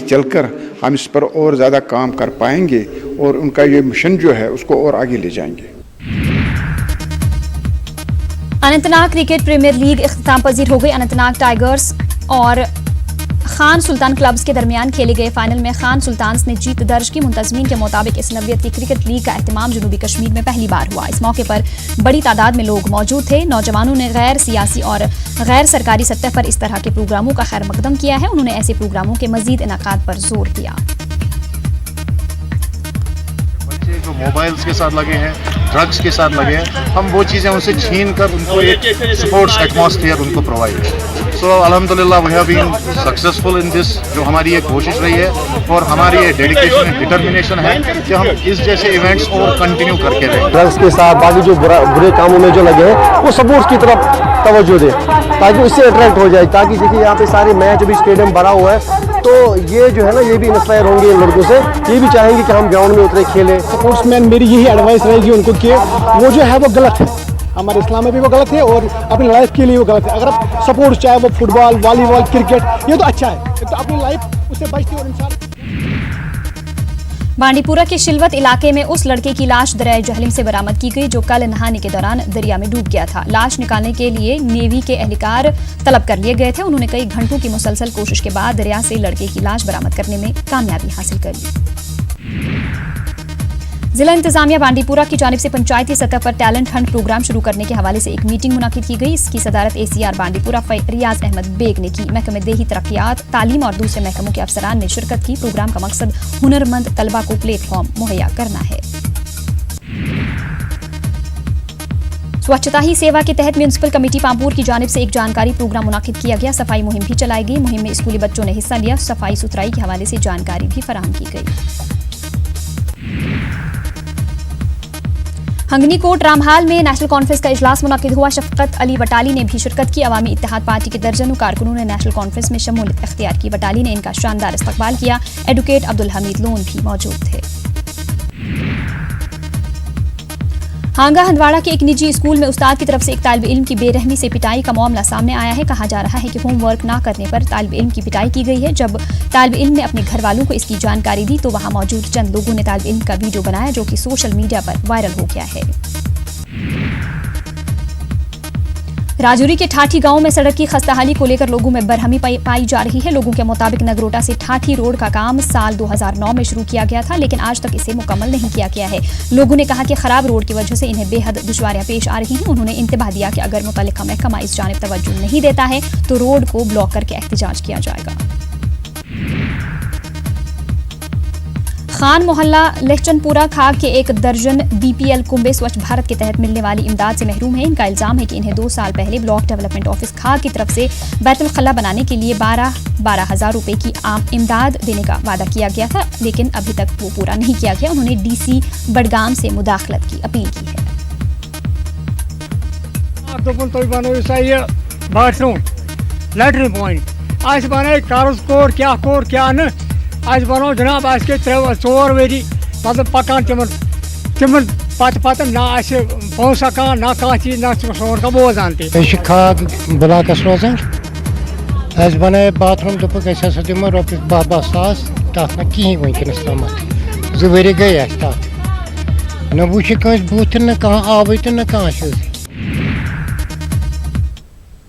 चलकर हम इस पर और ज़्यादा काम कर पाएंगे और उनका ये मिशन जो है उसको और आगे ले जाएंगे। अनंतनाग क्रिकेट प्रीमियर लीग इख्तिताम पजीर हो गई। अनंतनाग टाइगर्स और खान सुल्तान क्लब्स के दरमियान खेले गए फाइनल में खान सुल्तान्स ने जीत दर्ज की। मुंतजमीन के मुताबिक इस नौयत की क्रिकेट लीग का एहतमाम जनूबी कश्मीर में पहली बार हुआ। इस मौके पर बड़ी तादाद में लोग मौजूद थे। नौजवानों ने गैर सियासी और गैर सरकारी सतह पर इस तरह के प्रोग्रामों का खैर मकदम किया है। उन्होंने ऐसे प्रोग्रामों के मजीद इनेकाद पर जोर दिया। बच्चे जो मोबाइल्स के साथ लगे हैं, ड्रग्स के साथ लगे हैं, हम वो चीज़ें उनसे छीन कर उनको एक स्पोर्ट्स एटमॉस्फेयर उनको प्रोवाइड। सो अल्हम्दुलिल्लाह we have been successful in this. जो हमारी ये कोशिश रही है और हमारी ये डेडिकेशन डिटर्मिनेशन है कि हम इस जैसे इवेंट्स और कंटिन्यू करके रहें। ड्रग्स के साथ बाकी जो बुरे कामों में जो लगे हैं वो स्पोर्ट्स की तरफ तवज्जो दे ताकि उससे अट्रैक्ट हो जाए। ताकि देखिए यहाँ पे सारे मैच अभी स्टेडियम भरा हुआ है तो ये जो है ना ये भी इंस्पायर होंगे इन लड़कों से, ये भी चाहेंगे कि हम ग्राउंड में उतरे खेलें। स्पोर्ट्समैन मेरी यही एडवाइस रहेगी उनको कि वो जो है वो गलत है, हमारे इस्लाम में भी वो गलत है और अपनी लाइफ के लिए वो गलत है। अगर आप सपोर्ट्स चाहे वो फुटबॉल, वॉलीबॉल, क्रिकेट, ये तो अच्छा है, तो अपनी लाइफ उससे बचती और इंसान। बांडीपुरा के शिलवत इलाके में उस लड़के की लाश दरियाए जहलिम से बरामद की गई जो कल नहाने के दौरान दरिया में डूब गया था। लाश निकालने के लिए नेवी के एहलकार तलब कर लिए गए थे। उन्होंने कई घंटों की मुसलसल कोशिश के बाद दरिया से लड़के की लाश बरामद करने में कामयाबी हासिल कर ली। जिला इंतजामिया बांडीपुरा की जानिब से पंचायती सतह पर टैलेंट हंट प्रोग्राम शुरू करने के हवाले से एक मीटिंग मुनाकिद की गई। इसकी सदारत ACR बांडीपुरा रियाज अहमद बेग ने की। महकमे देही तरक्यात, तालीम और दूसरे महकमों के अफसरान ने शिरकत की। प्रोग्राम का मकसद हुनरमंद तलबा को प्लेटफॉर्म मुहैया करना है। स्वच्छता ही सेवा के तहत म्यूनिसिपल कमेटी पांपोर की जानिब से एक जानकारी प्रोग्राम मुनाकिद किया गया। सफाई मुहिम भी चलाई गई। मुहिम में स्कूली बच्चों ने हिस्सा लिया। सफाई सुथराई के हवाले से जानकारी भी फराहम की गई। हंगनी कोट रामहाल में नेशनल कॉन्फ्रेंस का इजलास मुनाकिद हुआ। शफकत अली वटाली ने भी शिरकत की। अवामी इत्तेहाद पार्टी के दर्जनों कारकुनों ने नेशनल कॉन्फ्रेंस में शमूलियत इख्तियार की। वटाली ने इनका शानदार इस्तकबाल किया। एडवोकेट अब्दुल हमीद लोन भी मौजूद थे। हांगा हंदवाड़ा के एक निजी स्कूल में उस्ताद की तरफ से एक तालिब इल्म की बेरहमी से पिटाई का मामला सामने आया है। कहा जा रहा है कि होमवर्क ना करने पर तालिब इल्म की पिटाई की गई है। जब तालिब इल्म ने अपने घर वालों को इसकी जानकारी दी तो वहां मौजूद चंद लोगों ने तालिब इल्म का वीडियो बनाया जो कि सोशल मीडिया पर वायरल हो गया है। राजौरी के ठाठी गांव में सड़क की खस्ताहाली को लेकर लोगों में बरहमी पाई जा रही है। लोगों के मुताबिक नगरोटा से ठाठी रोड का काम साल 2009 में शुरू किया गया था लेकिन आज तक इसे मुकम्मल नहीं किया गया है। लोगों ने कहा कि खराब रोड की वजह से इन्हें बेहद दुश्वारियां पेश आ रही हैं। उन्होंने इंतबाह दिया कि अगर मुतल्लिका महकमा इस जानिब तवज्जो नहीं देता है तो रोड को ब्लॉक करके एहतजाज किया जाएगा। खान मोहल्ला लहचनपुरा खाग के एक दर्जन BPL कुंबे स्वच्छ भारत के तहत मिलने वाली इमदाद से महरूम है। इनका इल्जाम है कि इन्हें 2 साल पहले ब्लॉक डेवलपमेंट ऑफिस खाग की तरफ से बैतुल खला बनाने के लिए 12,000 रुपए की आम इमदाद देने का वादा किया गया था लेकिन अभी तक वो पूरा नहीं किया गया। उन्होंने DC बडगाम से मुदाखलत की अपील की है। लेटरिन पॉइंट आज बने कोर क्या न आज बनो जनाब आज के 4 वरी मतलब पकान तिमन पत ना पोसा का ना कह चीज ना सोन का बोझ आनते खाग ब्लाकस रोजान आज बने बाथरूम दोपक दिमो रोप 12 सास तथ ना कहीं वनकस तम 2 वरी गई तथ न वो बूथ न कह आव तो न कह